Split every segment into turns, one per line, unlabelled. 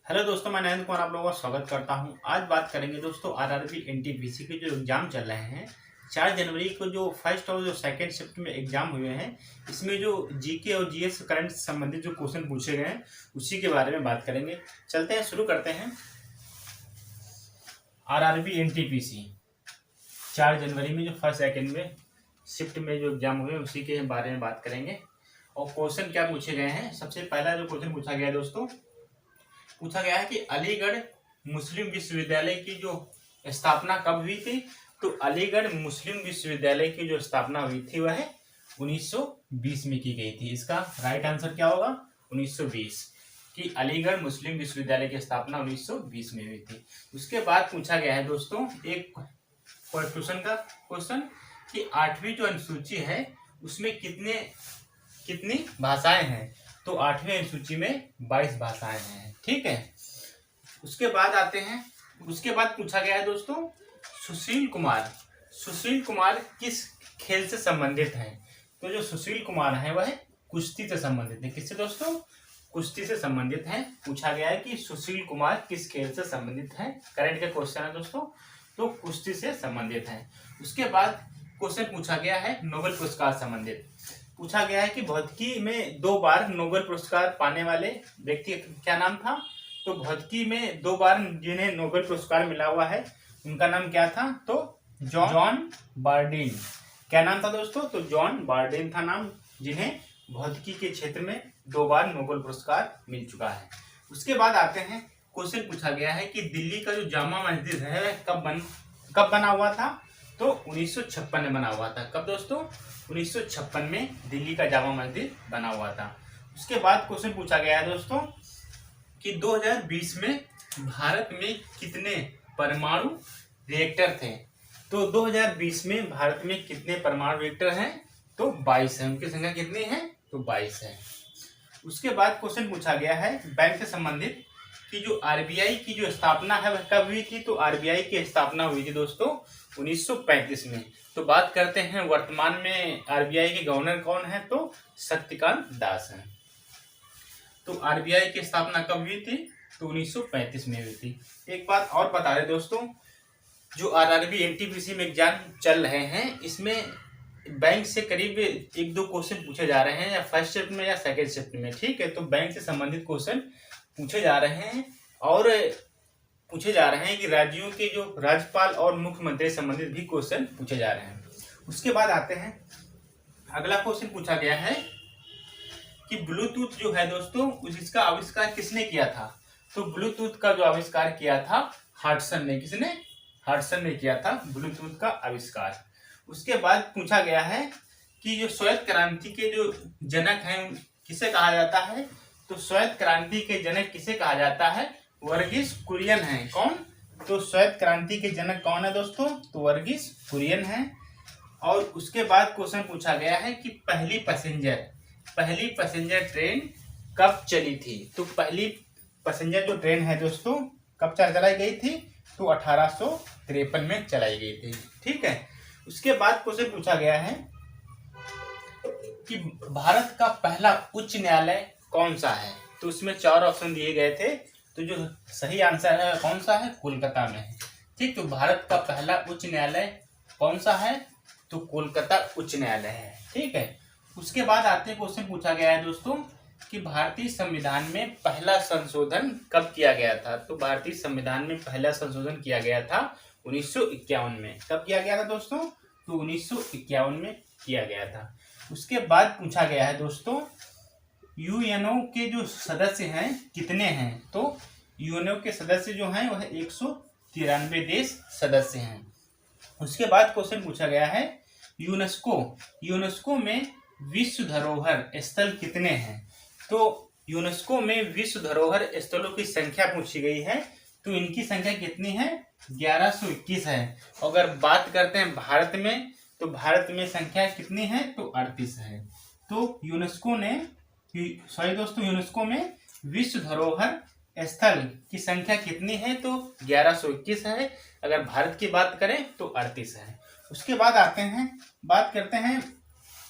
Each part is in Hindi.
हेलो दोस्तों, मैं नरेंद्र कुमार आप लोगों का स्वागत करता हूं। आज बात करेंगे दोस्तों आरआरबी एनटीपीसी के जो एग्जाम चल रहे हैं। 4 जनवरी को जो फर्स्ट और जो सेकंड शिफ्ट में एग्जाम हुए हैं, इसमें जो जीके और जीएस करंट से संबंधित जो क्वेश्चन पूछे गए हैं उसी के बारे में बात करेंगे। चलते हैं, शुरू करते हैं। आरआरबी एनटीपीसी 4 जनवरी में जो फर्स्ट सेकेंड में शिफ्ट में जो एग्जाम हुए उसी के बारे में बात करेंगे। और क्वेश्चन क्या पूछे गए हैं, सबसे पहला जो क्वेश्चन पूछा गया है दोस्तों, पूछा गया है कि अलीगढ़ मुस्लिम विश्वविद्यालय की जो स्थापना कब हुई थी। तो अलीगढ़ मुस्लिम विश्वविद्यालय की जो स्थापना हुई थी वह 1920 में की गई थी। इसका राइट आंसर क्या होगा? 1920 कि अलीगढ़ मुस्लिम विश्वविद्यालय की स्थापना 1920 में हुई थी। उसके बाद पूछा गया है दोस्तों एक क्वेश्चन का क्वेश्चन कि 8वीं जो अनुसूची है उसमें कितनी भाषाएं हैं। तो 8वीं अनुसूची में 22 भाषाएं हैं। ठीक है, उसके बाद आते हैं। उसके बाद पूछा गया है दोस्तों सुशील कुमार किस खेल से संबंधित हैं। तो जो सुशील कुमार है वह कुश्ती से संबंधित है। किससे दोस्तों? कुश्ती से संबंधित है। पूछा गया है कि सुशील कुमार किस खेल से संबंधित है। करंट का क्वेश्चन है दोस्तों, तो कुश्ती से संबंधित है। उसके बाद क्वेश्चन पूछा गया है नोबेल पुरस्कार संबंधित। पूछा गया है कि भौतिकी में 2 बार नोबेल पुरस्कार पाने वाले व्यक्ति क्या नाम था। तो भौतिकी में 2 बार जिन्हें नोबेल पुरस्कार मिला हुआ है उनका नाम क्या था? तो जॉन बार्डीन। क्या नाम था दोस्तों? तो जॉन बार्डीन था नाम, जिन्हें भौतिकी के क्षेत्र में 2 बार नोबेल पुरस्कार मिल चुका है। उसके बाद आते हैं, क्वेश्चन पूछा गया है कि दिल्ली का जो जामा मस्जिद है कब बना हुआ था। तो 1956 में बना हुआ था। कब दोस्तों? 1956 में दिल्ली का जामा मस्जिद बना हुआ था। उसके बाद क्वेश्चन पूछा गया है दोस्तों कि 2020 में भारत में कितने परमाणु रिएक्टर थे। तो 2020 में भारत में कितने परमाणु रिएक्टर हैं? तो 22 है। उनकी संख्या कितनी है? तो 22 है। उसके बाद क्वेश्चन पूछा गया है बैंक से संबंधित कि जो आरबीआई की जो स्थापना है वह कब हुई थी। तो आरबीआई की स्थापना हुई थी दोस्तों 1935 में। तो बात करते हैं वर्तमान में आरबीआई के गवर्नर कौन है। तो शक्तिकांत दास हैं। तो आरबीआई की स्थापना कब हुई थी? तो 1935 में हुई थी। एक बात और बता रहे दोस्तों, जो आरआरबी एनटीपीसी में एग्जाम चल रहे हैं इसमें बैंक से करीब 1-2 क्वेश्चन पूछे जा रहे हैं, या फर्स्ट शिफ्ट में या सेकेंड शिफ्ट में। ठीक है, तो बैंक से संबंधित क्वेश्चन पूछे जा रहे हैं और पूछे जा रहे हैं कि राज्यों के जो राज्यपाल और मुख्यमंत्री संबंधित भी क्वेश्चन पूछे जा रहे हैं। उसके बाद आते हैं, अगला क्वेश्चन पूछा गया है कि ब्लूटूथ जो है दोस्तों इसका आविष्कार किसने किया था। तो ब्लूटूथ का जो आविष्कार किया था हडसन ने। किसने? हडसन ने किया था ब्लूटूथ का आविष्कार। उसके बाद पूछा गया है कि जो श्वेत क्रांति के जो जनक हैं किसे कहा जाता है। तो श्वेत क्रांति के जनक किसे कहा जाता है? वर्गीस कुरियन है। कौन? तो श्वेत क्रांति के जनक कौन है दोस्तों? तो वर्गीस कुरियन है। और उसके बाद क्वेश्चन पूछा गया है कि पहली पैसेंजर ट्रेन कब चली थी। तो पहली पैसेंजर जो ट्रेन है दोस्तों कब चलाई गई थी। तो 1853 में चलाई गई थी। ठीक है, उसके बाद क्वेश्चन पूछा गया है कि भारत का पहला उच्च न्यायालय कौन सा है। तो उसमें 4 ऑप्शन दिए गए थे, तो जो सही आंसर है कौन सा है? कोलकाता में है। ठीक, तो भारत का पहला उच्च न्यायालय कौन सा है? तो कोलकाता उच्च न्यायालय है। ठीक है, उसके बाद आते क्वेश्चन पूछा गया है दोस्तों कि भारतीय संविधान में पहला संशोधन कब किया गया था। तो भारतीय संविधान में पहला संशोधन किया गया था 1951 में। कब किया गया था दोस्तों? तो 1951 में किया गया था। उसके बाद पूछा गया है दोस्तों यूएनओ के जो सदस्य हैं कितने हैं। तो यूएनओ के सदस्य जो हैं वह 193 देश सदस्य हैं। उसके बाद क्वेश्चन पूछा गया है यूनेस्को में विश्व धरोहर स्थल कितने हैं। तो यूनेस्को में विश्व धरोहर स्थलों की संख्या पूछी गई है। तो इनकी संख्या कितनी है? 1121 है। अगर बात करते हैं भारत में, तो भारत में संख्या कितनी है? तो 38 है। तो यूनेस्को में विश्व धरोहर स्थल की संख्या कितनी है? तो 1121 है। अगर भारत की बात करें तो 38 है। उसके बाद बात करते हैं,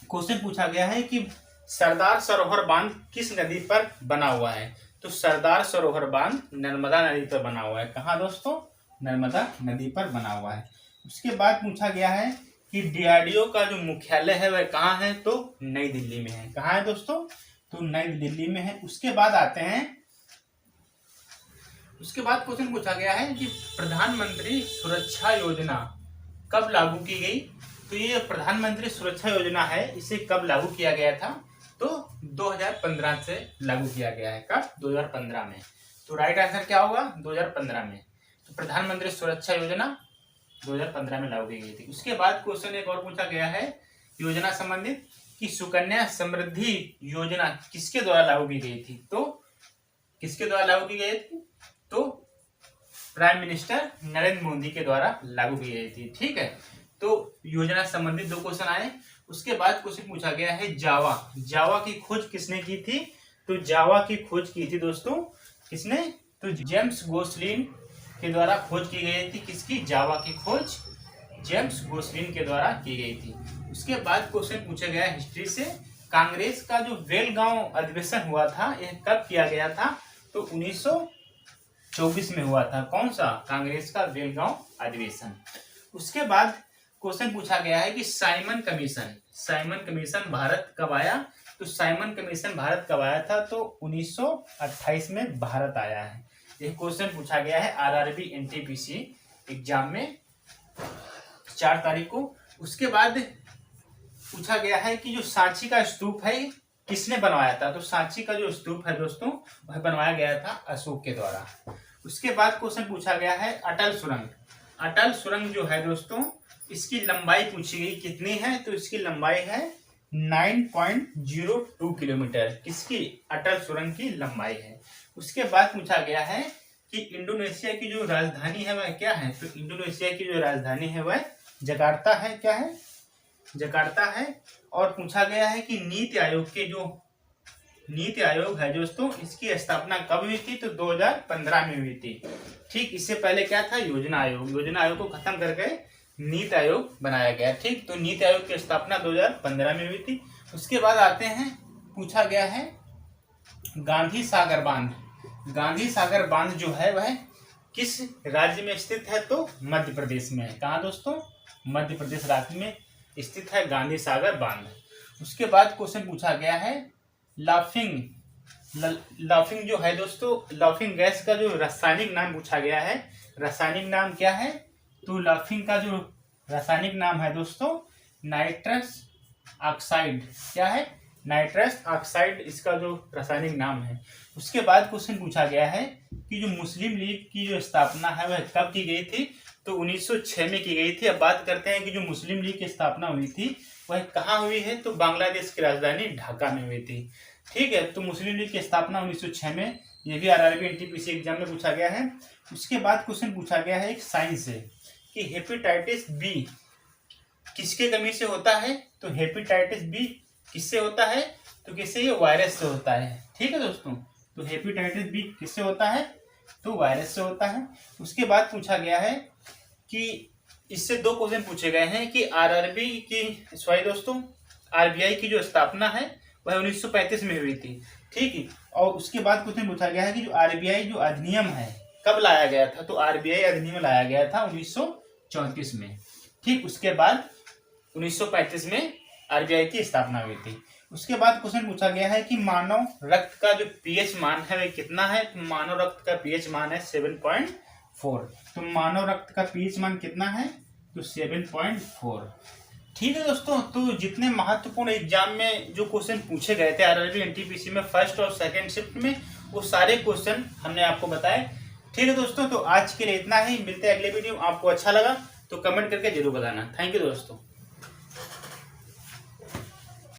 क्वेश्चन पूछा गया है कि सरदार सरोवर बांध किस नदी पर बना हुआ है। तो सरदार सरोवर बांध नर्मदा नदी पर बना हुआ है। कहाँ दोस्तों? नर्मदा नदी पर बना हुआ है। उसके बाद पूछा गया है कि डीआरडीओ का जो मुख्यालय है वह कहाँ है? तो नई दिल्ली में है। कहाँ है दोस्तों? तो नई दिल्ली में है। उसके बाद आते हैं, उसके बाद क्वेश्चन पूछा गया है कि प्रधानमंत्री सुरक्षा योजना कब लागू की गई? तो ये प्रधानमंत्री सुरक्षा योजना है, इसे कब लागू किया गया था? तो 2015 से लागू किया गया है। कब? 2015 में। तो राइट आंसर क्या होगा? 2015 में। तो प्रधानमंत्री सुरक्षा योजना 2015 में लागू की गई थी। उसके बाद क्वेश्चन एक और पूछा गया है योजना संबंधित कि सुकन्या समृद्धि योजना किसके द्वारा लागू की गई थी? तो किसके द्वारा लागू की गई थी? तो प्राइम मिनिस्टर नरेंद्र मोदी के द्वारा लागू की गई थी। ठीक है, तो योजना संबंधित 2 क्वेश्चन आए। उसके बाद क्वेश्चन पूछा गया है जावा की खोज किसने की थी? तो जावा की खोज की थी दोस्तों किसने? तो जेम्स गोसलिन के द्वारा खोज की गई थी। किसकी? जावा की खोज जेम्स गोसलिन के द्वारा की गई थी। उसके बाद क्वेश्चन पूछा गया हिस्ट्री से, कांग्रेस का जो बेलगांव अधिवेशन हुआ था यह कब किया गया था? तो 1924 में हुआ था। कौन सा? कांग्रेस का बेलगांव अधिवेशन। उसके बाद क्वेश्चन पूछा गया है कि साइमन कमीशन भारत कब आया? तो साइमन कमीशन भारत कब आया था? तो 1928 में भारत आया है। यह क्वेश्चन पूछा गया है आरआरबी एनटीपीसी एग्जाम में 4 तारीख को। उसके बाद पूछा गया है कि जो सांची का स्तूप है किसने बनवाया था? तो सांची का जो स्तूप है दोस्तों वह बनवाया गया था अशोक के द्वारा। उसके बाद क्वेश्चन पूछा गया है अटल सुरंग जो है दोस्तों इसकी लंबाई पूछी गई कितनी है? तो इसकी लंबाई है 9.02 किलोमीटर। किसकी? अटल सुरंग की लंबाई है। उसके बाद पूछा गया है कि इंडोनेशिया की जो राजधानी है वह क्या है? तो इंडोनेशिया की जो राजधानी है वह जकार्ता है। क्या है? जकार्ता है। और पूछा गया है कि नीति आयोग है दोस्तों इसकी स्थापना कब हुई थी? तो 2015 में हुई थी। ठीक, इससे पहले क्या था? योजना आयोग को खत्म करके नीति आयोग बनाया गया। ठीक, तो नीति आयोग की स्थापना 2015 में हुई थी। उसके बाद आते हैं, पूछा गया है गांधी सागर बांध जो है वह किस राज्य में स्थित है? तो मध्य प्रदेश में है। कहाँ दोस्तों? मध्य प्रदेश राज्य में स्थित है गांधी सागर बांध। उसके बाद क्वेश्चन पूछा गया है लाफिंग जो है दोस्तों, लाफिंग गैस का जो रासायनिक नाम पूछा गया है। रासायनिक नाम क्या है? तो लाफिंग का जो रासायनिक नाम है दोस्तों नाइट्रस ऑक्साइड। क्या है? नाइट्रस ऑक्साइड इसका जो रासायनिक नाम है। उसके बाद क्वेश्चन पूछा गया है कि जो मुस्लिम लीग की जो स्थापना है वह कब की गई थी? तो 1906 में की गई थी। अब बात करते हैं कि जो मुस्लिम लीग की स्थापना हुई थी वह कहाँ हुई है? तो बांग्लादेश की राजधानी ढाका में हुई थी। ठीक है, तो मुस्लिम लीग की स्थापना 1906 में, यह भी आरआरबी एनटीपीसी एग्जाम में पूछा गया है। उसके बाद क्वेश्चन पूछा गया है एक साइंस से कि हेपेटाइटिस बी किसके कमी से होता है? तो हेपेटाइटिस बी किससे होता है? तो किससे? ये वायरस से होता है। ठीक है दोस्तों, तो हेपेटाइटिस बी किससे होता है? तो वायरस से होता है। उसके बाद पूछा गया है कि इससे 2 क्वेश्चन पूछे गए हैं कि आरबीआई की जो स्थापना है वह 1935 में हुई थी। ठीक है, और उसके बाद क्वेश्चन पूछा गया है कि जो आरबीआई जो अधिनियम है कब लाया गया था? तो आरबीआई अधिनियम लाया गया था 1934 में। ठीक, उसके बाद 1935 में आरबीआई की स्थापना हुई थी। उसके बाद क्वेश्चन पूछा गया है कि मानव रक्त का जो पीएच मान है वह कितना है? तो मानव रक्त का पीएच मान है 7.4। तो मानव रक्त का पीएच मान कितना है? तो 7.4। ठीक है दोस्तों, तो जितने महत्वपूर्ण एग्जाम में जो क्वेश्चन पूछे गए थे आरआरबी एनटीपीसी में फर्स्ट और सेकंड शिफ्ट में, वो सारे क्वेश्चन हमने आपको बताए। ठीक है दोस्तों, तो आज के लिए इतना ही। मिलते हैं अगले वीडियो। आपको अच्छा लगा तो कमेंट करके जरूर बताना। थैंक यू दोस्तों।